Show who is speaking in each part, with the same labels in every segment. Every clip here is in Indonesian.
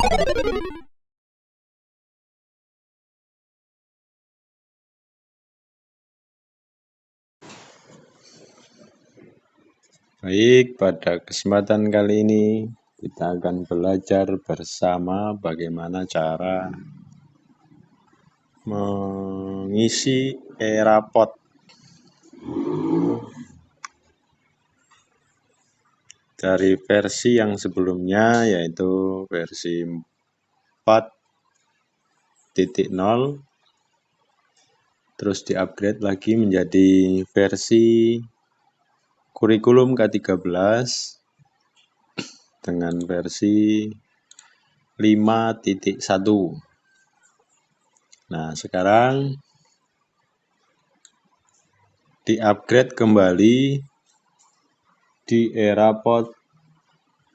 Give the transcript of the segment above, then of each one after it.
Speaker 1: Baik, pada kesempatan kali ini kita akan belajar bersama bagaimana cara mengisi e-rapot dari versi yang sebelumnya, yaitu versi 4.0, terus di-upgrade lagi menjadi versi kurikulum K13 dengan versi 5.1. Nah, sekarang di-upgrade kembali di e-rapot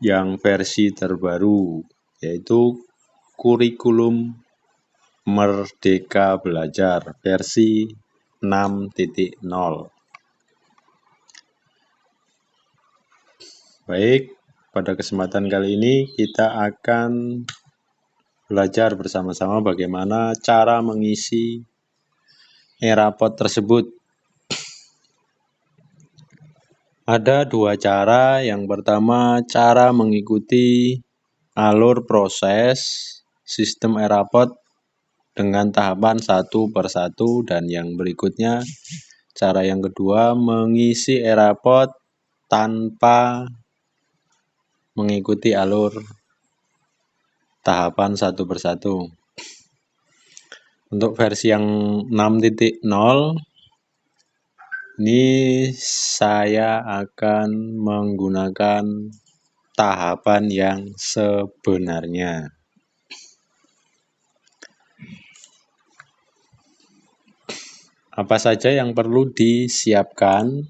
Speaker 1: yang versi terbaru, yaitu kurikulum Merdeka Belajar versi 6.0. Baik, pada kesempatan kali ini kita akan belajar bersama-sama bagaimana cara mengisi e-rapot tersebut. Ada dua cara. Yang pertama, cara mengikuti alur proses sistem e-rapot dengan tahapan satu per satu, dan yang berikutnya, cara yang kedua, mengisi e-rapot tanpa mengikuti alur tahapan satu per satu. Untuk versi yang 6.0 ini saya akan menggunakan tahapan yang sebenarnya. Apa saja yang perlu disiapkan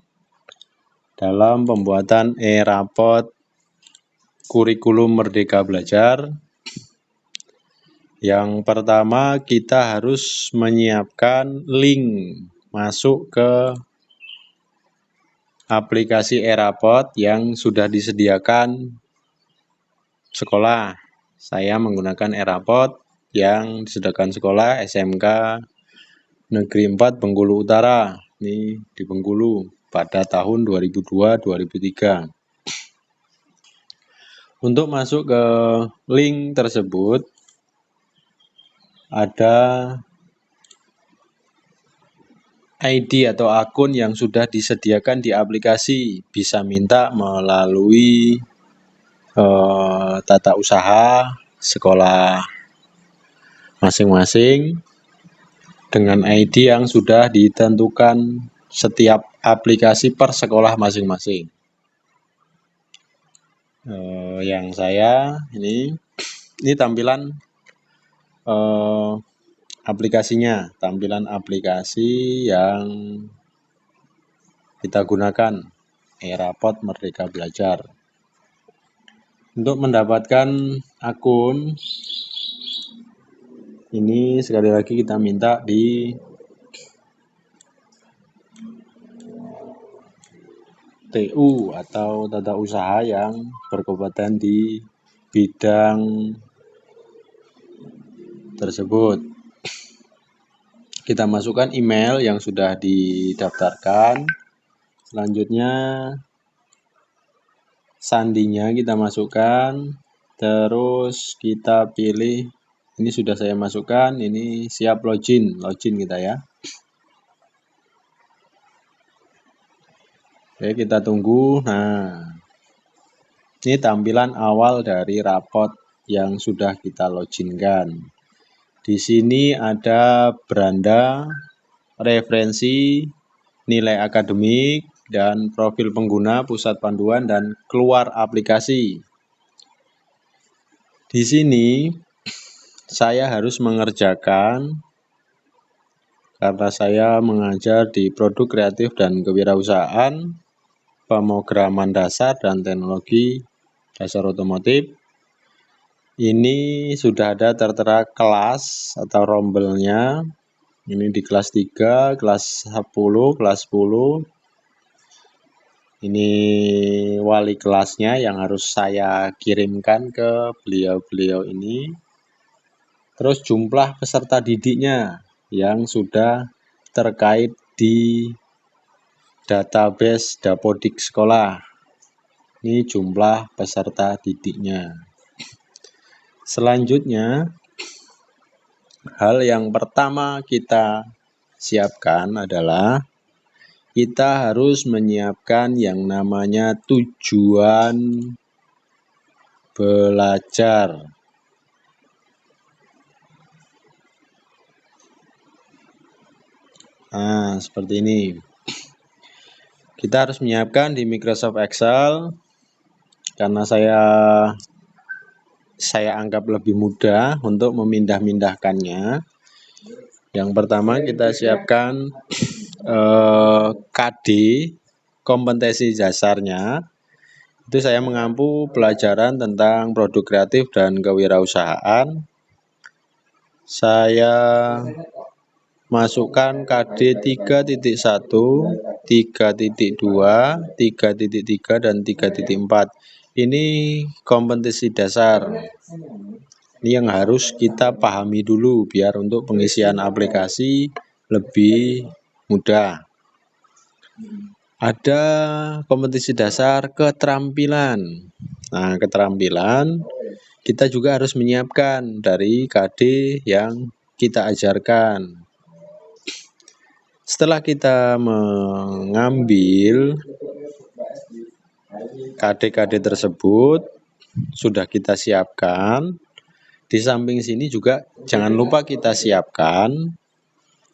Speaker 1: dalam pembuatan e-rapot kurikulum Merdeka Belajar? Yang pertama, kita harus menyiapkan link masuk ke aplikasi e-rapot yang sudah disediakan sekolah. Saya menggunakan e-rapot yang disediakan sekolah SMK Negeri 4 Bengkulu Utara. Ini di Bengkulu pada tahun 2002-2003. Untuk masuk ke link tersebut, ada ID atau akun yang sudah disediakan di aplikasi. Bisa minta melalui tata usaha sekolah masing-masing dengan ID yang sudah ditentukan setiap aplikasi per sekolah masing-masing. Yang saya ini tampilan aplikasinya, tampilan aplikasi yang kita gunakan, e-rapot Merdeka Belajar. Untuk mendapatkan akun ini, sekali lagi kita minta di TU atau tata usaha yang berkompeten di bidang tersebut. Kita masukkan email yang sudah didaftarkan. Selanjutnya sandinya kita masukkan. Terus kita pilih, ini sudah saya masukkan, ini siap login kita ya. Oke, kita tunggu. Nah, ini tampilan awal dari rapot yang sudah kita loginkan. Di sini ada beranda, referensi, nilai akademik, dan profil pengguna, pusat panduan, dan keluar aplikasi. Di sini saya harus mengerjakan, karena saya mengajar di produk kreatif dan kewirausahaan, pemrograman dasar dan teknologi dasar otomotif. Ini sudah ada tertera kelas atau rombelnya. Ini di kelas 3, kelas 10, kelas 10. Ini wali kelasnya yang harus saya kirimkan ke beliau-beliau ini. Terus jumlah peserta didiknya yang sudah terkait di database Dapodik sekolah. Ini jumlah peserta didiknya. Selanjutnya, hal yang pertama kita siapkan adalah kita harus menyiapkan yang namanya tujuan belajar. Nah, seperti ini. Kita harus menyiapkan di Microsoft Excel karena saya anggap lebih mudah untuk memindah-mindahkannya. Yang pertama kita siapkan KD, kompetensi dasarnya. Itu saya mengampu pelajaran tentang produk kreatif dan kewirausahaan. Saya masukkan KD 3.1, 3.2, 3.3, dan 3.4. Ini kompetensi dasar. Ini yang harus kita pahami dulu biar untuk pengisian aplikasi lebih mudah. Ada kompetensi dasar keterampilan. Nah, keterampilan kita juga harus menyiapkan dari KD yang kita ajarkan. Setelah kita mengambil KD-KD tersebut, sudah kita siapkan. Di samping sini juga jangan lupa kita siapkan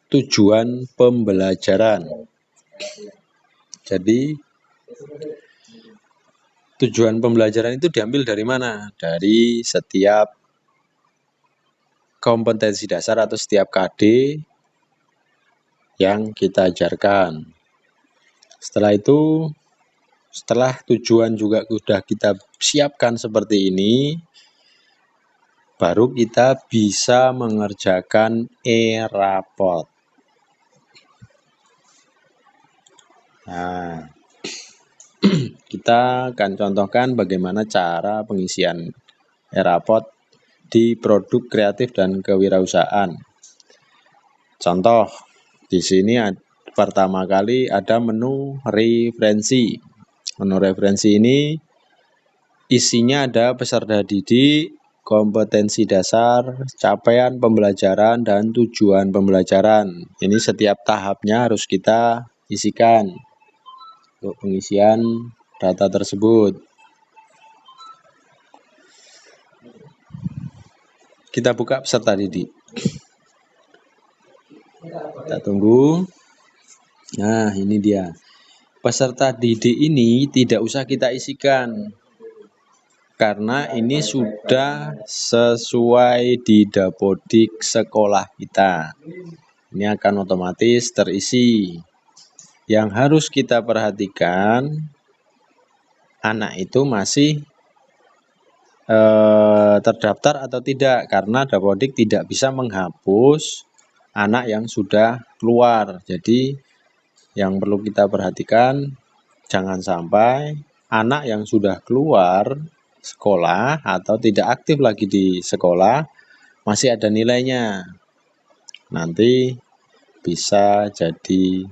Speaker 1: tujuan pembelajaran. Jadi, tujuan pembelajaran itu diambil dari mana? Dari setiap kompetensi dasar atau setiap KD yang kita ajarkan. Setelah itu, setelah tujuan juga sudah kita siapkan seperti ini, baru kita bisa mengerjakan e-rapot. Nah, kita akan contohkan bagaimana cara pengisian e-rapot di produk kreatif dan kewirausahaan. Contoh, di sini pertama kali ada menu referensi. Menu referensi ini isinya ada peserta didik, kompetensi dasar, capaian pembelajaran, dan tujuan pembelajaran. Ini setiap tahapnya harus kita isikan untuk pengisian data tersebut. Kita buka peserta didik. Kita tunggu. Nah, ini dia. Peserta didik ini tidak usah kita isikan, karena ini sudah sesuai di Dapodik sekolah kita. Ini akan otomatis terisi. Yang harus kita perhatikan, anak itu masih terdaftar atau tidak, karena Dapodik tidak bisa menghapus anak yang sudah keluar. Jadi yang perlu kita perhatikan, jangan sampai anak yang sudah keluar sekolah atau tidak aktif lagi di sekolah masih ada nilainya. Nanti bisa jadi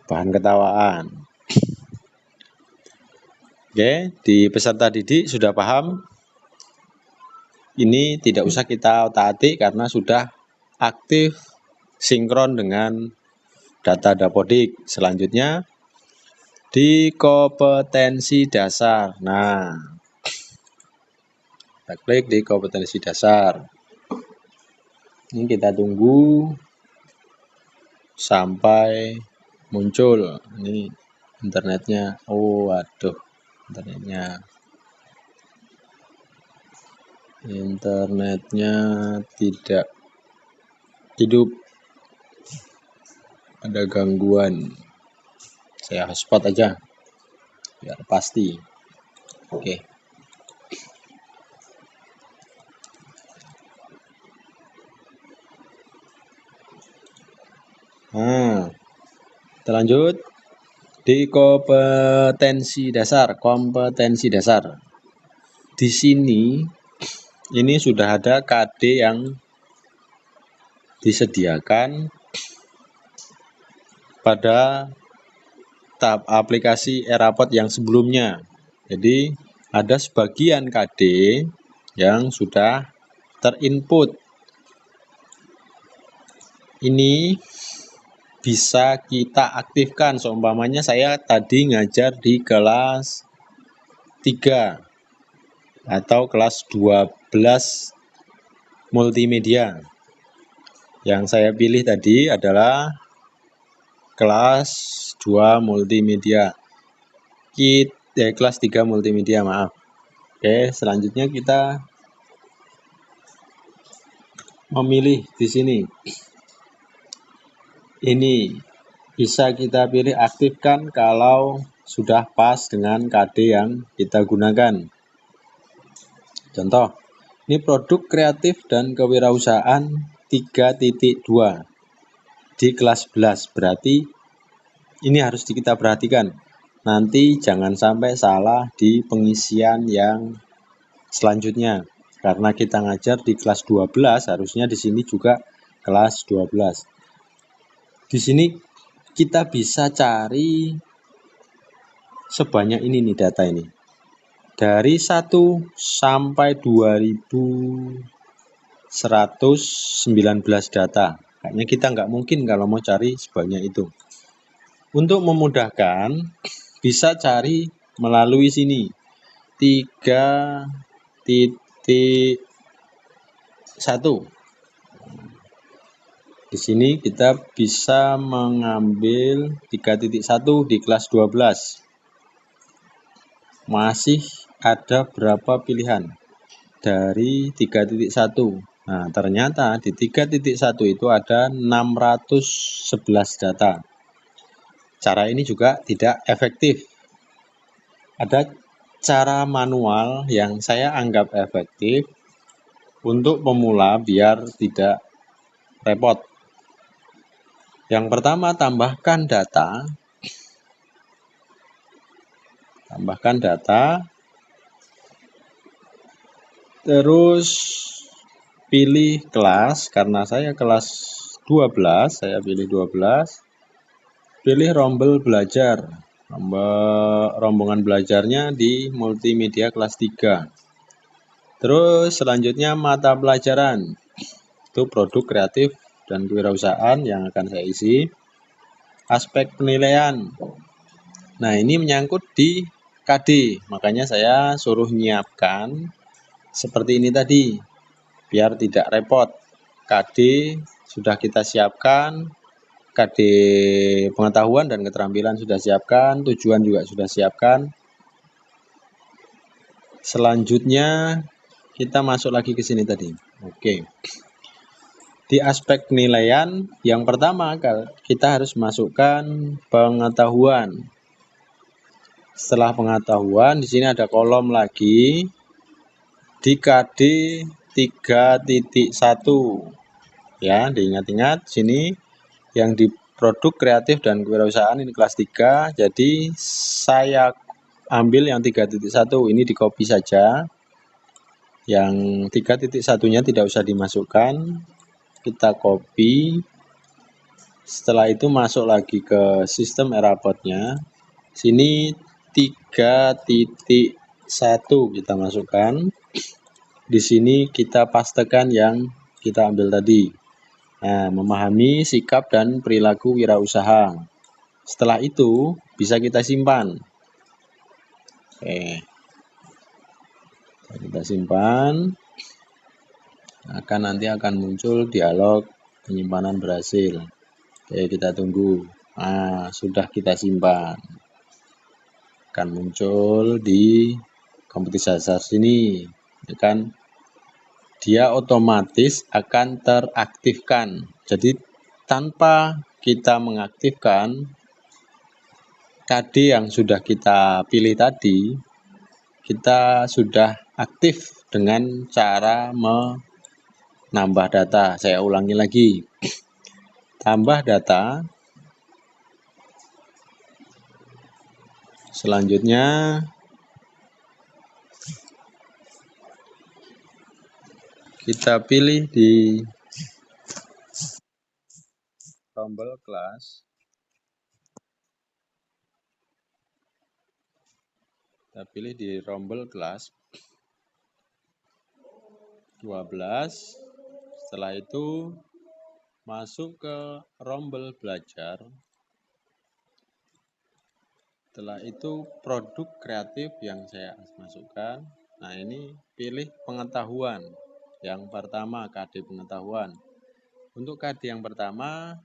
Speaker 1: bahan ketawaan. Oke, di peserta didik sudah paham. Ini tidak usah kita otak-atik karena sudah aktif sinkron dengan data Dapodik. Selanjutnya di kompetensi dasar. Nah, kita klik di kompetensi dasar. Ini kita tunggu sampai muncul. Ini internetnya. Oh, waduh, internetnya tidak hidup, ada gangguan. Saya hotspot aja biar pasti. Oke. Nah, kita lanjut. Di kompetensi dasar. Di sini ini sudah ada KD yang disediakan pada tab aplikasi eRaport yang sebelumnya. Jadi ada sebagian KD yang sudah terinput. Ini bisa kita aktifkan. Seumpamanya saya tadi ngajar di kelas 3 atau kelas 12 multimedia. Yang saya pilih tadi adalah kelas 2 multimedia. Kelas 3 multimedia, maaf. Oke, selanjutnya kita memilih di sini. Ini bisa kita pilih aktifkan kalau sudah pas dengan KD yang kita gunakan. Contoh, ini produk kreatif dan kewirausahaan 3.2 di kelas 11. Berarti ini harus kita perhatikan. Nanti jangan sampai salah di pengisian yang selanjutnya. Karena kita ngajar di kelas 12, harusnya di sini juga kelas 12. Di sini kita bisa cari sebanyak ini nih data ini. Dari 1 sampai 2119 data. Kayaknya kita nggak mungkin kalau mau cari sebanyak itu. Untuk memudahkan, bisa cari melalui sini. 3.1. Di sini kita bisa mengambil 3.1 di kelas 12. Masih ada berapa pilihan dari 3.1. Nah, ternyata di 3.1 itu ada 611 data. Cara ini juga tidak efektif. Ada cara manual yang saya anggap efektif untuk pemula biar tidak repot. Yang pertama, tambahkan data. Terus pilih kelas, karena saya kelas 12, saya pilih 12. Pilih rombel belajar. Rombongan belajarnya di multimedia kelas 3. Terus selanjutnya mata pelajaran. Itu produk kreatif dan kewirausahaan yang akan saya isi. Aspek penilaian. Nah, ini menyangkut di KD, makanya saya suruh nyiapkan seperti ini tadi, biar tidak repot. KD sudah kita siapkan, KD pengetahuan dan keterampilan sudah siapkan, tujuan juga sudah siapkan. Selanjutnya kita masuk lagi ke sini tadi. Oke. Di aspek penilaian, yang pertama kita harus masukkan pengetahuan. Setelah pengetahuan, di sini ada kolom lagi di KD 3.1. Ya, diingat-ingat sini yang di produk kreatif dan kewirausahaan ini kelas 3. Jadi saya ambil yang 3.1 ini di copy saja. Yang 3.1-nya tidak usah dimasukkan. Kita copy. Setelah itu masuk lagi ke sistem eRaport-nya. Sini 3.1 kita masukkan. Di sini kita pastekan yang kita ambil tadi. Nah, memahami sikap dan perilaku wirausaha. Setelah itu bisa kita simpan. Oke. Kita simpan. Nanti akan muncul dialog penyimpanan berhasil. Oke, kita tunggu. Nah, sudah kita simpan. Akan muncul di kompetisi dasar sini. Ya kan? Dia otomatis akan teraktifkan. Jadi tanpa kita mengaktifkan KD yang sudah kita pilih tadi, kita sudah aktif dengan cara menambah data. Saya ulangi lagi. Tambah data. Selanjutnya kita pilih di tombol kelas. Kita pilih di rombel kelas 12. Setelah itu masuk ke rombel belajar. Setelah itu produk kreatif yang saya masukkan. Nah, ini pilih pengetahuan. Yang pertama KD pengetahuan. Untuk KD yang pertama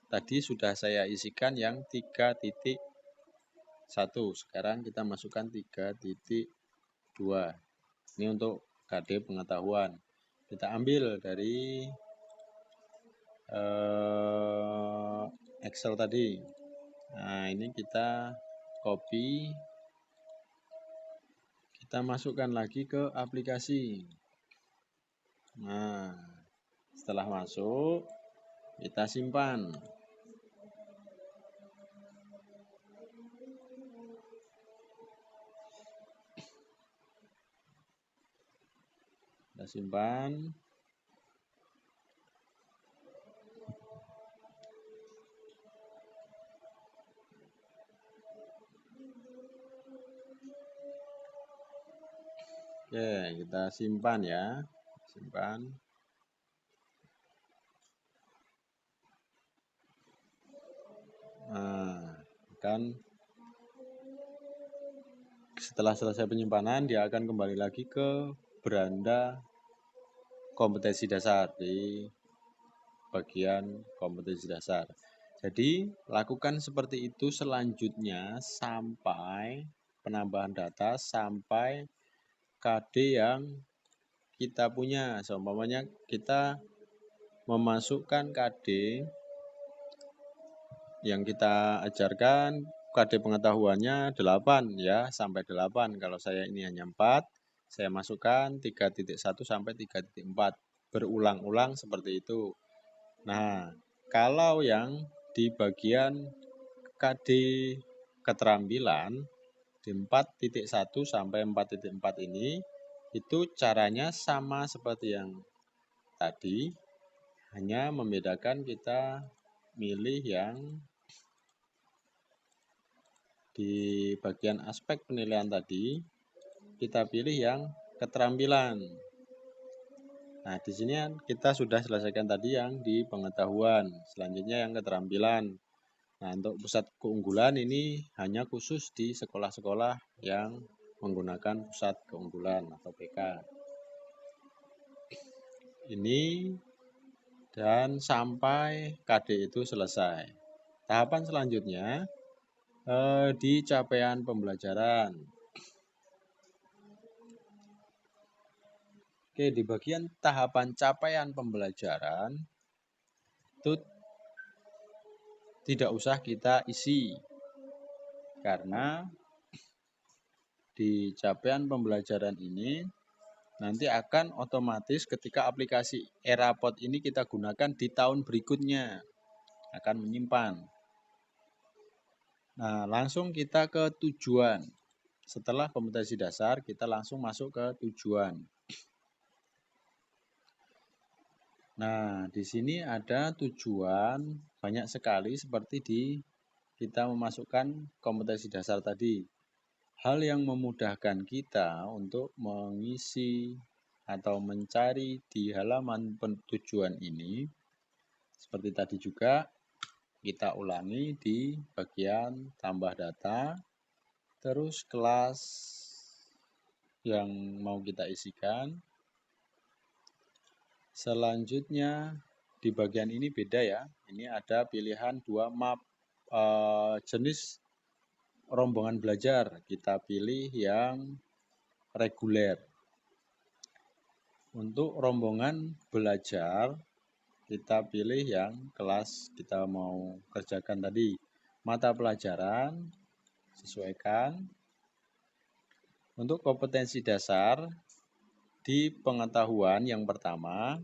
Speaker 1: tadi sudah saya isikan yang 3.1. Sekarang kita masukkan 3.2. Ini untuk KD pengetahuan. Kita ambil dari Excel tadi. Nah, ini kita copy. Kita masukkan lagi ke aplikasi. Nah, setelah masuk, kita simpan. Kita simpan. Oke, kita simpan ya. Simpan. Nah, kan setelah selesai penyimpanan, dia akan kembali lagi ke beranda kompetensi dasar di bagian kompetensi dasar. Jadi, lakukan seperti itu selanjutnya sampai penambahan data sampai KD yang kita punya. Seumpamanya kita memasukkan KD yang kita ajarkan, KD pengetahuannya 8 ya, sampai 8. Kalau saya ini hanya 4, saya masukkan 3.1 sampai 3.4. Berulang-ulang seperti itu. Nah, kalau yang di bagian KD keterampilan di 4.1 sampai 4.4 ini, itu caranya sama seperti yang tadi, hanya membedakan kita milih yang di bagian aspek penilaian tadi, kita pilih yang keterampilan. Nah, di sini kita sudah selesaikan tadi yang di pengetahuan, selanjutnya yang keterampilan. Nah, untuk pusat keunggulan ini hanya khusus di sekolah-sekolah yang menggunakan pusat keunggulan atau PK. Ini dan sampai KD itu selesai. Tahapan selanjutnya di capaian pembelajaran. Oke, di bagian tahapan capaian pembelajaran itu tidak usah kita isi, karena di capaian pembelajaran ini nanti akan otomatis ketika aplikasi Erapod ini kita gunakan di tahun berikutnya akan menyimpan. Nah, langsung kita ke tujuan. Setelah kompetensi dasar, kita langsung masuk ke tujuan. Nah, di sini ada tujuan banyak sekali seperti di kita memasukkan kompetensi dasar tadi. Hal yang memudahkan kita untuk mengisi atau mencari di halaman tujuan ini, seperti tadi juga kita ulangi di bagian tambah data, terus kelas yang mau kita isikan. Selanjutnya di bagian ini beda ya, ini ada pilihan 2 map jenis rombongan belajar, kita pilih yang reguler. Untuk rombongan belajar kita pilih yang kelas kita mau kerjakan tadi. Mata pelajaran sesuaikan. Untuk kompetensi dasar di pengetahuan yang pertama,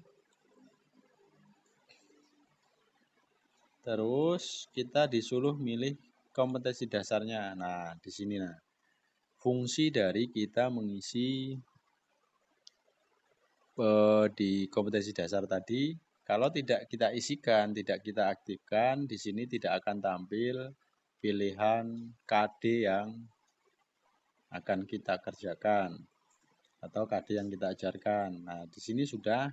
Speaker 1: terus kita disuruh milih kompetensi dasarnya. Nah, di sini fungsi dari kita mengisi di kompetensi dasar tadi, kalau tidak kita isikan, tidak kita aktifkan, di sini tidak akan tampil pilihan KD yang akan kita kerjakan atau KD yang kita ajarkan. Nah, di sini sudah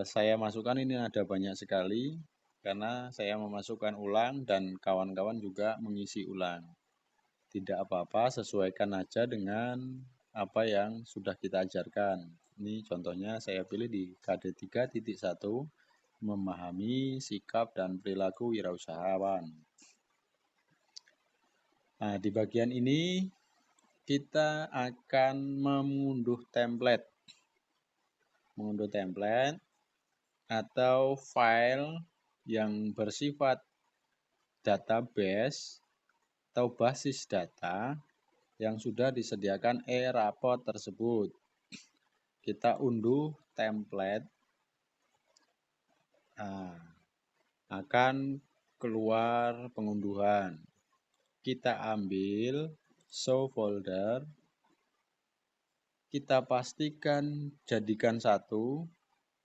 Speaker 1: saya masukkan, ini ada banyak sekali karena saya memasukkan ulang dan kawan-kawan juga mengisi ulang. Tidak apa-apa, sesuaikan aja dengan apa yang sudah kita ajarkan. Ini contohnya saya pilih di KD 3.1, memahami sikap dan perilaku wirausahawan. Nah, di bagian ini kita akan mengunduh template. Mengunduh template atau file yang bersifat database atau basis data yang sudah disediakan e-raport tersebut. Kita unduh template, akan keluar pengunduhan. Kita ambil show folder, kita pastikan jadikan satu,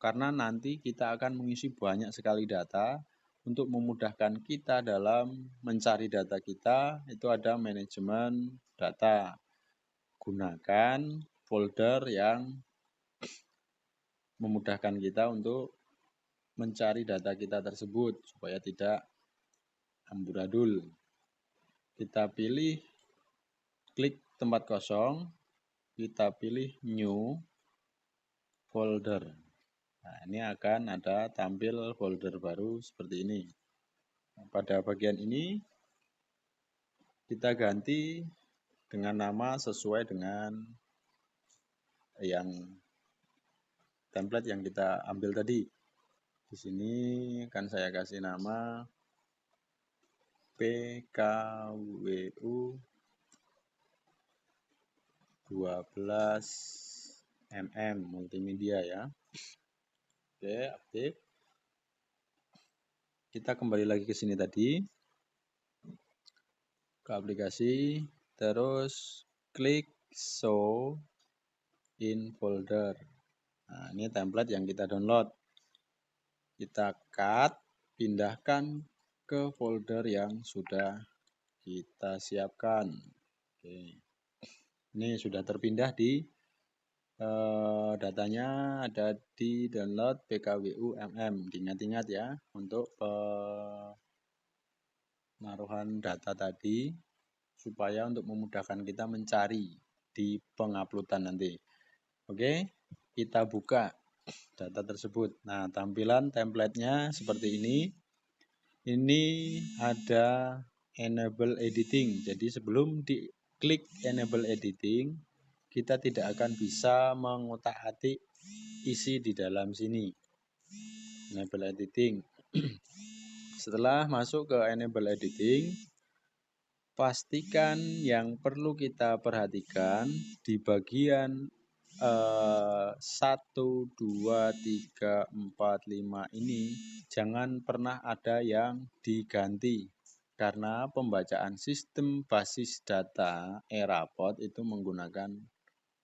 Speaker 1: karena nanti kita akan mengisi banyak sekali data. Untuk memudahkan kita dalam mencari data kita, itu ada manajemen data. Gunakan folder yang memudahkan kita untuk mencari data kita tersebut supaya tidak amburadul. Kita pilih, klik tempat kosong, kita pilih new folder. Nah, ini akan ada tampil folder baru seperti ini. Pada bagian ini kita ganti dengan nama sesuai dengan yang template yang kita ambil tadi. Di sini akan saya kasih nama PKWU 12 multimedia ya. Oke, aktif. Kita kembali lagi ke sini tadi, ke aplikasi, terus klik show in folder. Nah, ini template yang kita download. Kita cut, pindahkan ke folder yang sudah kita siapkan. Oke. Ini sudah terpindah di datanya ada di download PKWU Diingat-ingat ya untuk penaruhan data tadi supaya untuk memudahkan kita mencari di penguploadan nanti. Oke, kita buka data tersebut. Nah, tampilan templatenya seperti ini. Ini ada enable editing. Jadi sebelum diklik enable editing, kita tidak akan bisa mengotak-atik isi di dalam sini. Enable editing. Setelah masuk ke enable editing, pastikan yang perlu kita perhatikan di bagian 1, 2, 3, 4, 5 ini jangan pernah ada yang diganti. Karena pembacaan sistem basis data e-raport itu menggunakan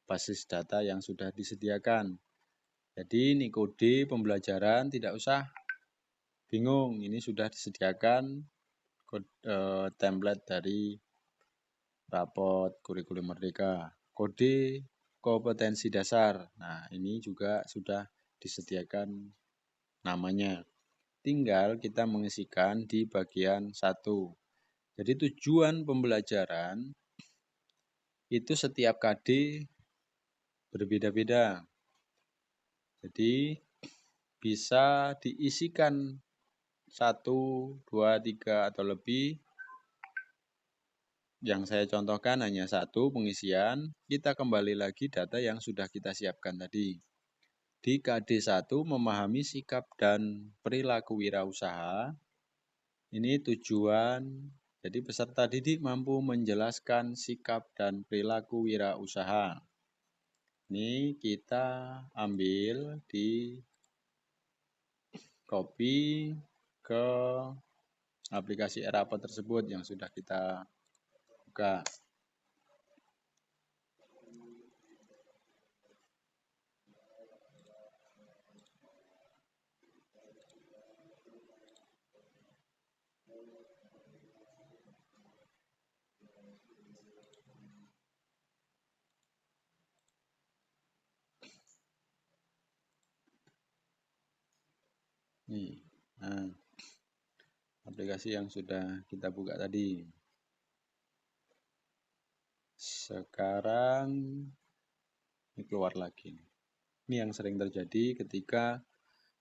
Speaker 1: basis data yang sudah disediakan. Jadi ini kode pembelajaran tidak usah bingung, ini sudah disediakan template dari raport kurikulum merdeka. Kode kompetensi dasar. Nah, ini juga sudah disediakan namanya. Tinggal kita mengisikan di bagian 1. Jadi tujuan pembelajaran itu setiap KD berbeda-beda. Jadi bisa diisikan 1, 2, 3 atau lebih. Yang saya contohkan hanya 1 pengisian. Kita kembali lagi data yang sudah kita siapkan tadi. Di KD 1 memahami sikap dan perilaku wirausaha. Ini tujuan. Jadi peserta didik mampu menjelaskan sikap dan perilaku wirausaha. Ini kita ambil di copy ke aplikasi e-rapot tersebut yang sudah kita buka. Nih, nah, aplikasi yang sudah kita buka tadi. Sekarang ini keluar lagi. Ini yang sering terjadi ketika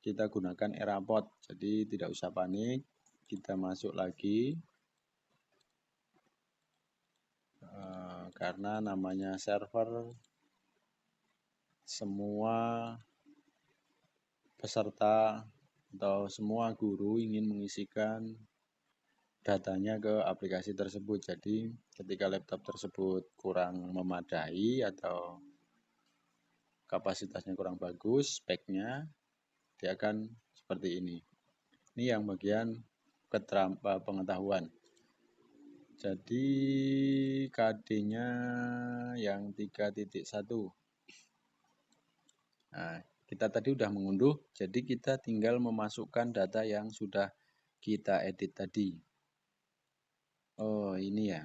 Speaker 1: kita gunakan e-rapot. Jadi tidak usah panik, kita masuk lagi. Karena namanya server, semua peserta atau semua guru ingin mengisikan datanya ke aplikasi tersebut. Jadi ketika laptop tersebut kurang memadai atau kapasitasnya kurang bagus, speknya, dia akan seperti ini. Ini yang bagian pengetahuan. Jadi KD-nya yang 3.1. Nah, kita tadi udah mengunduh, jadi kita tinggal memasukkan data yang sudah kita edit tadi. Oh, ini ya.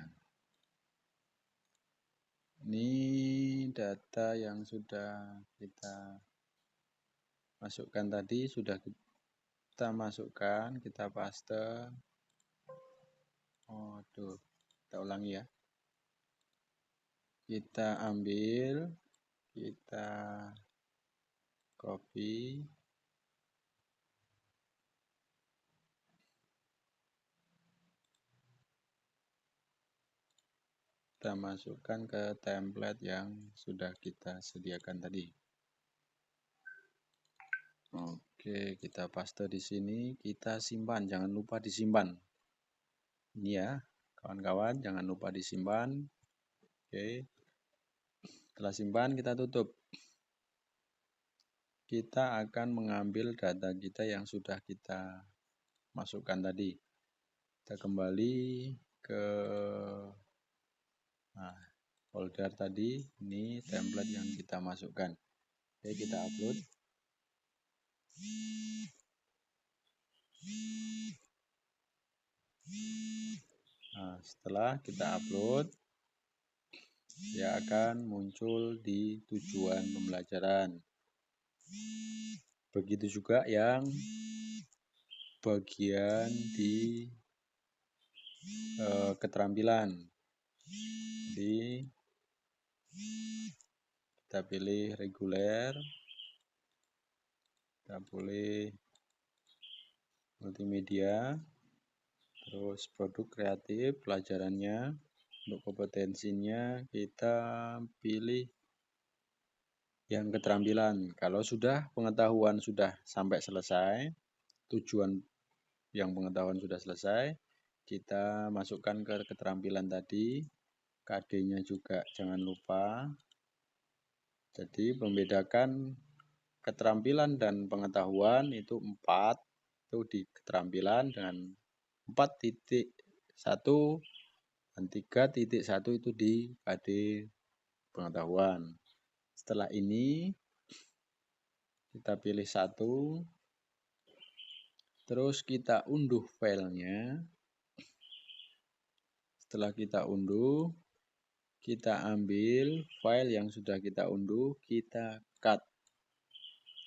Speaker 1: Ini data yang sudah kita masukkan tadi, sudah kita masukkan, kita paste. Oh, tuh. Kita ulangi ya. Kita ambil, kita copy. Kita masukkan ke template yang sudah kita sediakan tadi. Oke, kita paste di sini, kita simpan, jangan lupa disimpan. Ini ya, kawan-kawan, jangan lupa disimpan. Oke. Setelah simpan, kita tutup. Kita akan mengambil data kita yang sudah kita masukkan tadi. Kita kembali ke folder tadi, ini template yang kita masukkan. Oke, kita upload. Nah, setelah kita upload, dia akan muncul di tujuan pembelajaran. Begitu juga yang bagian di keterampilan. Jadi kita pilih reguler, kita pilih multimedia, terus produk kreatif, pelajarannya, untuk kompetensinya kita pilih yang keterampilan. Kalau sudah pengetahuan sudah sampai selesai, tujuan yang pengetahuan sudah selesai, kita masukkan ke keterampilan tadi, KD-nya juga jangan lupa. Jadi membedakan keterampilan dan pengetahuan itu 4 itu di keterampilan dengan 4.1 dan 3.1 itu di KD pengetahuan. Setelah ini kita pilih satu, terus kita unduh filenya. Setelah kita unduh, kita ambil file yang sudah kita unduh, kita cut,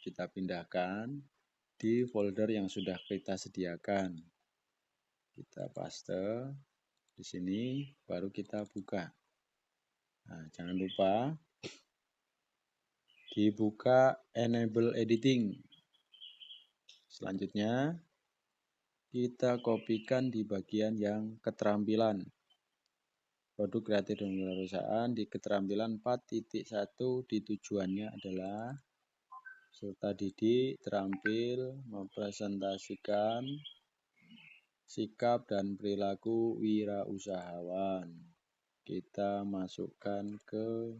Speaker 1: kita pindahkan di folder yang sudah kita sediakan. Kita paste di sini, baru kita buka. Nah, jangan lupa dibuka enable editing. Selanjutnya kita kopikan di bagian yang keterampilan. Produk kreatif dan kewirausahaan di keterampilan 4.1 di tujuannya adalah serta didik terampil mempresentasikan sikap dan perilaku wirausahawan. Kita masukkan ke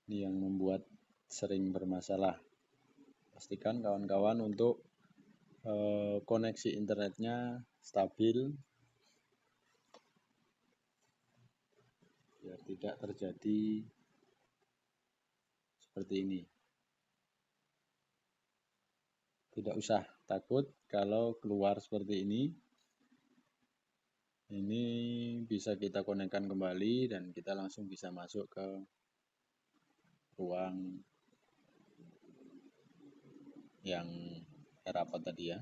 Speaker 1: Ini yang membuat sering bermasalah. Pastikan kawan-kawan untuk koneksi internetnya stabil biar tidak terjadi seperti ini. Tidak usah takut kalau keluar seperti ini. Ini bisa kita konekkan kembali dan kita langsung bisa masuk ke ruang yang rapat tadi ya.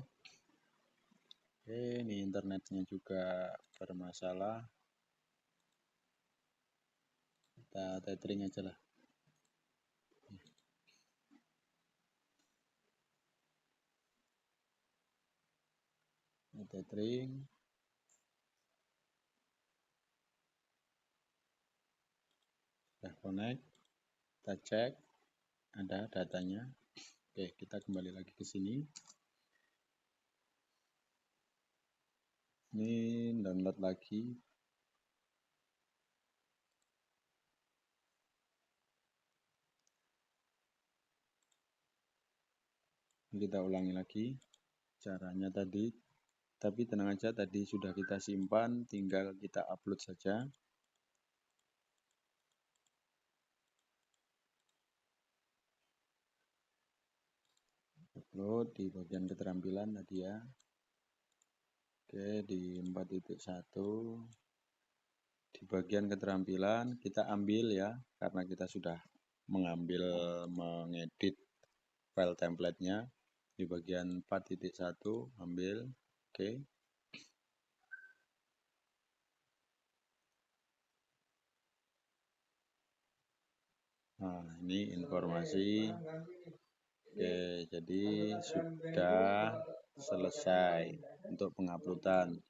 Speaker 1: Oke, ini internetnya juga bermasalah. Kita tethering aja lah. Ini tethering. Sudah connect. Kita cek ada datanya. Oke, kita kembali lagi ke sini. Ini download lagi. Kita ulangi lagi caranya tadi. Tapi tenang aja, tadi sudah kita simpan, tinggal kita upload saja. Upload di bagian keterampilan tadi ya. Oke, di 4.1 di bagian keterampilan kita ambil ya, karena kita sudah mengedit file templatenya di bagian 4.1 ambil. Oke. Nah, ini informasi. Oke, jadi sudah selesai untuk penguploadan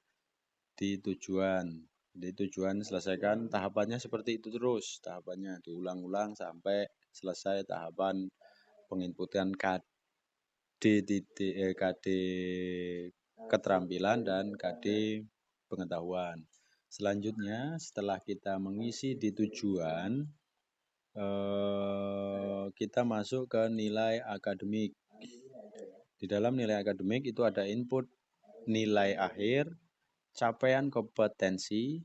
Speaker 1: di tujuan. Di tujuan selesaikan tahapannya seperti itu terus. Tahapannya diulang-ulang sampai selesai tahapan penginputan KD keterampilan dan KD pengetahuan. Selanjutnya setelah kita mengisi di tujuan, kita masuk ke nilai akademik. Di dalam nilai akademik itu ada input nilai akhir, capaian kompetensi,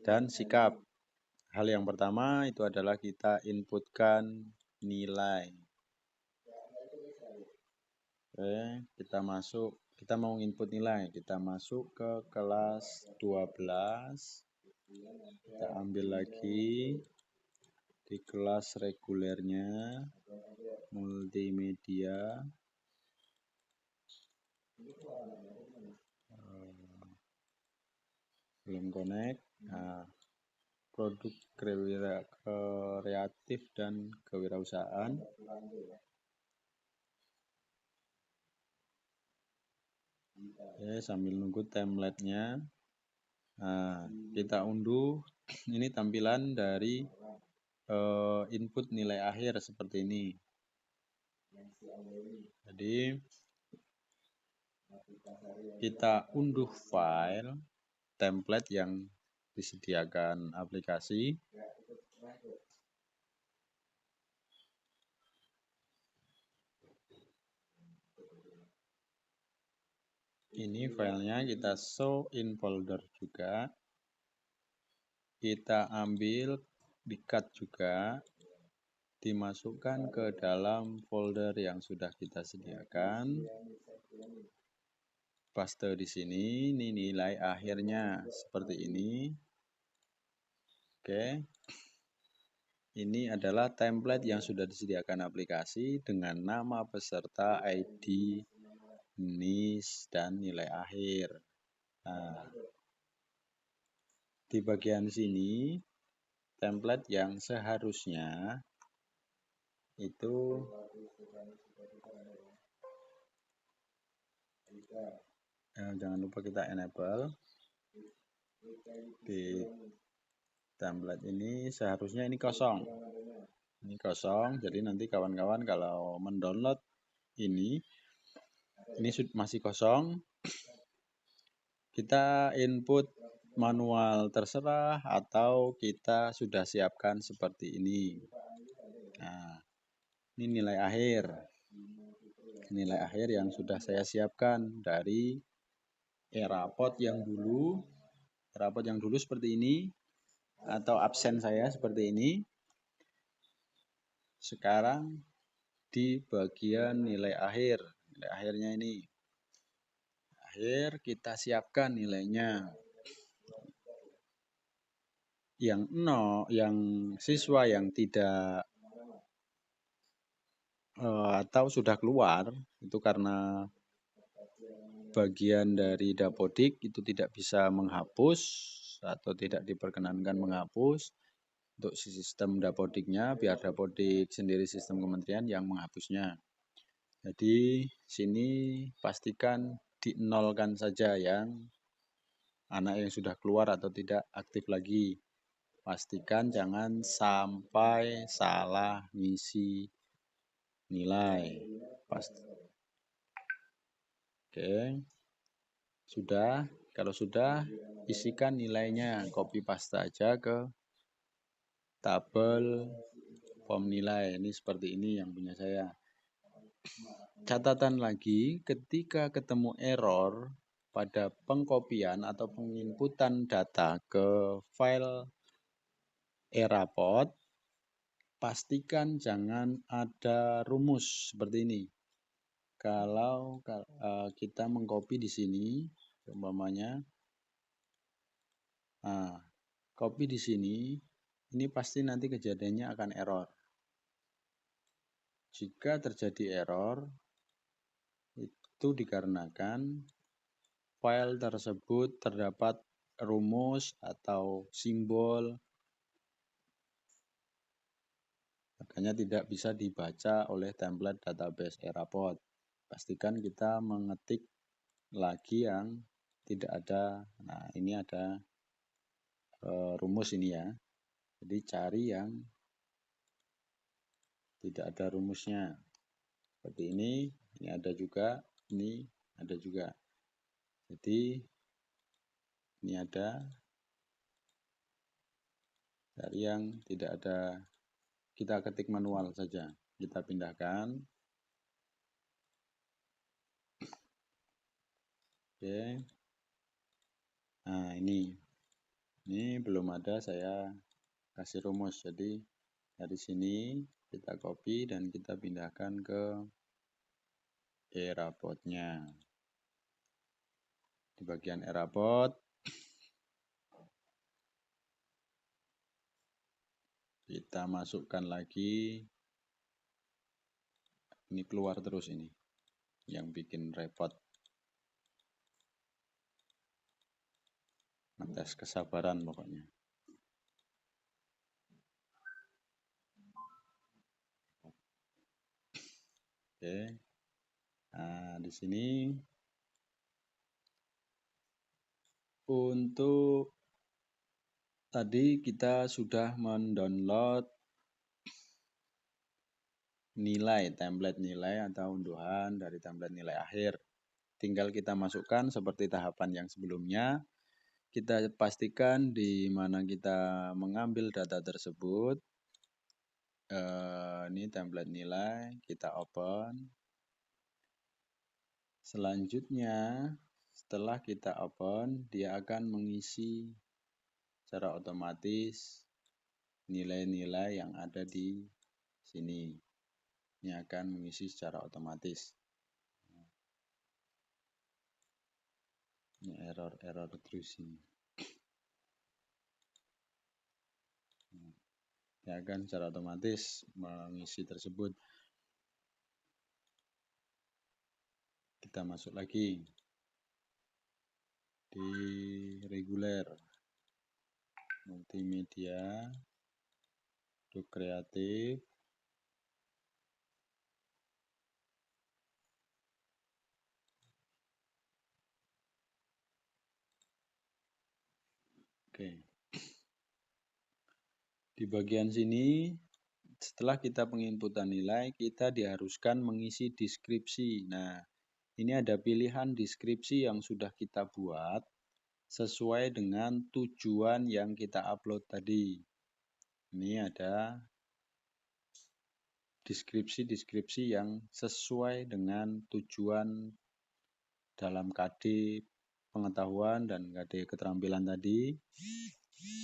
Speaker 1: dan sikap. Hal yang pertama itu adalah kita inputkan nilai. Oke, kita mau input nilai, kita masuk ke kelas 12. Kita ambil lagi di kelas regulernya, multimedia. Belum connect. Nah, produk kreatif dan kewirausahaan. Oke, sambil nunggu template-nya. Nah, kita unduh. Ini tampilan dari input nilai akhir seperti ini. Jadi kita unduh file template yang disediakan aplikasi. Ini filenya kita show in folder juga. Kita ambil, di-cut juga, dimasukkan ke dalam folder yang sudah kita sediakan. Paste di sini, ini nilai akhirnya seperti ini. Oke. Ini adalah template yang sudah disediakan aplikasi dengan nama peserta, ID, NIS, dan nilai akhir. Nah, di bagian sini, template yang seharusnya itu jangan lupa kita enable. Di template ini seharusnya ini kosong. Ini kosong, jadi nanti kawan-kawan kalau mendownload ini masih kosong. Kita input manual terserah atau kita sudah siapkan seperti ini. Nah, ini nilai akhir. Nilai akhir yang sudah saya siapkan dari rapot yang dulu. Rapot yang dulu seperti ini. Atau absen saya seperti ini. Sekarang di bagian nilai akhir. Nilai akhirnya ini. Akhir kita siapkan nilainya. Yang siswa yang tidak atau sudah keluar itu karena bagian dari Dapodik itu tidak bisa menghapus atau tidak diperkenankan menghapus untuk sistem Dapodiknya, biar Dapodik sendiri sistem kementerian yang menghapusnya. Jadi sini pastikan dinolkan saja yang anak yang sudah keluar atau tidak aktif lagi. Pastikan jangan sampai salah ngisi nilai. Oke. Sudah, kalau sudah isikan nilainya, copy paste aja ke tabel form nilai. Ini seperti ini yang punya saya. Catatan lagi, ketika ketemu error pada pengkopian atau penginputan data ke file e-rapot, pastikan jangan ada rumus seperti ini. Kalau kita mengcopy di sini, umpamanya, nah, copy di sini, ini pasti nanti kejadiannya akan error. Jika terjadi error, itu dikarenakan file tersebut terdapat rumus atau simbol, makanya tidak bisa dibaca oleh template database e-rapot. Pastikan kita mengetik lagi yang tidak ada. Nah, ini ada rumus ini ya. Jadi cari yang tidak ada rumusnya. Seperti ini ada juga, ini ada juga. Jadi ini ada dari yang tidak ada, kita ketik manual saja. Kita pindahkan. Oke. Nah, ini belum ada, saya kasih rumus. Jadi dari sini kita copy dan kita pindahkan ke e-rapotnya. Di bagian e-rapot kita masukkan lagi, ini keluar terus ini yang bikin repot. Ngetes kesabaran pokoknya. Oke. Nah, di sini untuk tadi kita sudah mendownload nilai, template nilai atau unduhan dari template nilai akhir. Tinggal kita masukkan seperti tahapan yang sebelumnya. Kita pastikan di mana kita mengambil data tersebut. Ini template nilai, kita open. Selanjutnya, setelah kita open, dia akan mengisi secara otomatis nilai-nilai yang ada di sini. Ini akan mengisi secara otomatis. Ini error terus ini. Dia akan secara otomatis mengisi tersebut. Kita masuk lagi di reguler, multimedia, untuk kreatif. Oke. Di bagian sini, setelah kita penginputan nilai, kita diharuskan mengisi deskripsi. Nah, ini ada pilihan deskripsi yang sudah kita buat sesuai dengan tujuan yang kita upload tadi. Ini ada deskripsi-deskripsi yang sesuai dengan tujuan dalam KD pengetahuan dan KD keterampilan tadi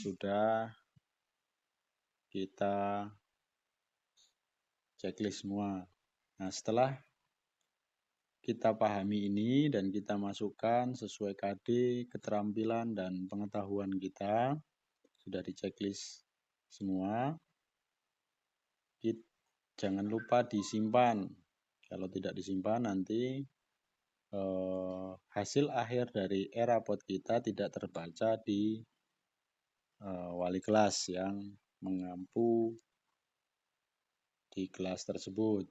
Speaker 1: sudah kita checklist semua. Nah, setelah kita pahami ini dan kita masukkan sesuai KD keterampilan dan pengetahuan kita, sudah di checklist semua, jangan lupa disimpan. Kalau tidak disimpan nanti hasil akhir dari e-rapot kita tidak terbaca di wali kelas yang mengampu di kelas tersebut.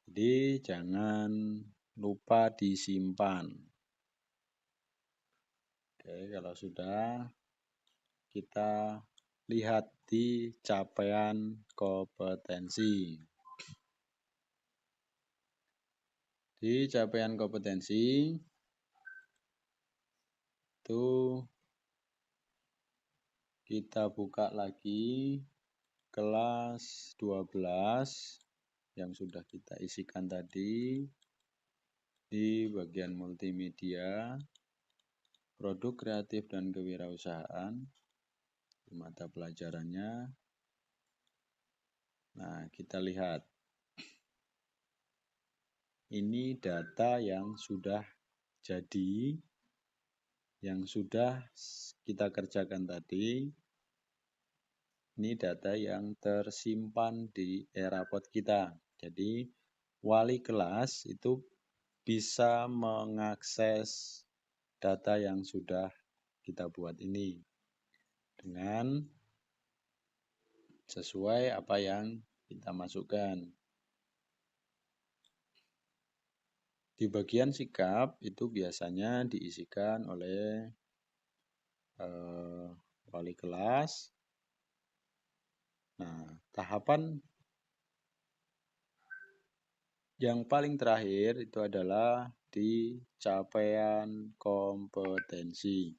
Speaker 1: Jadi jangan lupa disimpan. Oke, kalau sudah kita lihat di capaian kompetensi. Di capaian kompetensi itu kita buka lagi kelas 12 yang sudah kita isikan tadi di bagian multimedia, produk kreatif dan kewirausahaan, di mata pelajarannya. Nah, kita lihat. Ini data yang sudah jadi, yang sudah kita kerjakan tadi. Ini data yang tersimpan di e-rapot kita. Jadi, wali kelas itu bisa mengakses data yang sudah kita buat ini dengan sesuai apa yang kita masukkan. Di bagian sikap itu biasanya diisikan oleh wali kelas. Nah, tahapan yang paling terakhir itu adalah di capaian kompetensi.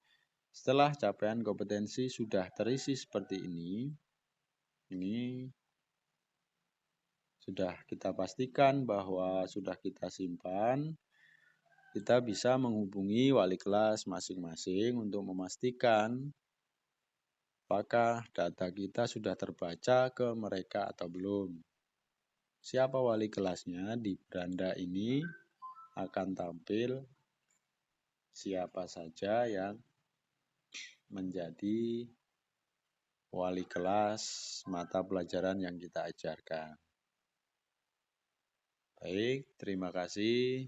Speaker 1: Setelah capaian kompetensi sudah terisi seperti ini sudah kita pastikan bahwa sudah kita simpan, kita bisa menghubungi wali kelas masing-masing untuk memastikan apakah data kita sudah terbaca ke mereka atau belum. Siapa wali kelasnya di beranda ini akan tampil siapa saja yang menjadi wali kelas mata pelajaran yang kita ajarkan. Baik, terima kasih.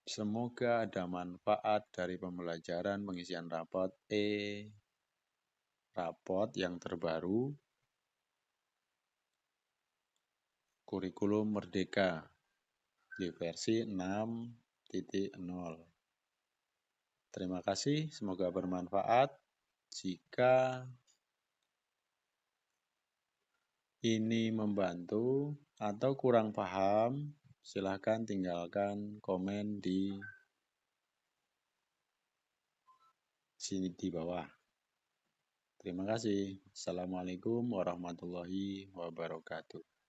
Speaker 1: Semoga ada manfaat dari pembelajaran pengisian rapot rapot yang terbaru kurikulum Merdeka di versi 6.0. Terima kasih, semoga bermanfaat. Jika ini membantu atau kurang paham, silakan tinggalkan komen di sini di bawah. Terima kasih. Assalamualaikum warahmatullahi wabarakatuh.